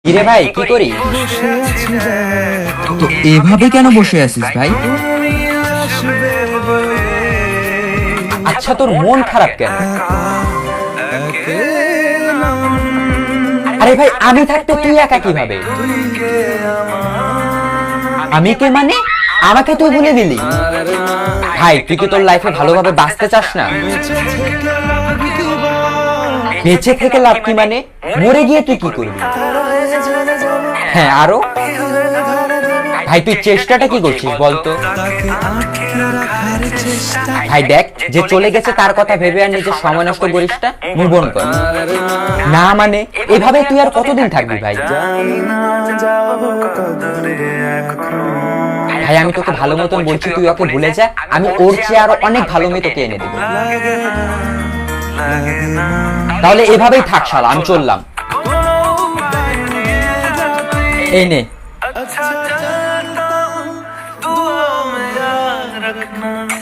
কিরে ভাই কি করি? তো এভাবে কেন বসে আছিস ভাই? আচ্ছা তোর মন খারাপ কেন? আরে ভাই আমি থাকতে তুই একা কিভাবে? আমি কে মানে? আমাকে তুই ভুলে দিলি? ভাই তুই কি তোর লাইফে ভালোভাবে বাঁচতে চাস না? বেঁচে থেকে লাভ কি মানে? মরে গিয়ে তুই কি করবি? হ্যাঁ আরো? ভাই তুই চেষ্টাটা কি করছিস বলতো? ভাই দেখ যে চলে গেছে তার কথা ভেবে আর নিজের সময় নষ্ট করিস না, মুভ অন কর। না মানে এভাবে তুই আর কতদিন থাকবি ভাই? ভাই আমি তোকে ভালো মতন বলছি তুই ওকে ভুলে যা, আমি ওর চেয়ে আরো অনেক ভালো মেয়ে তোকে এনে দেবো। তাহলে এভাবেই থাক শালা, আমি চললাম। এই নে। अच्छा चलता हूँ दुआ में याद रखना।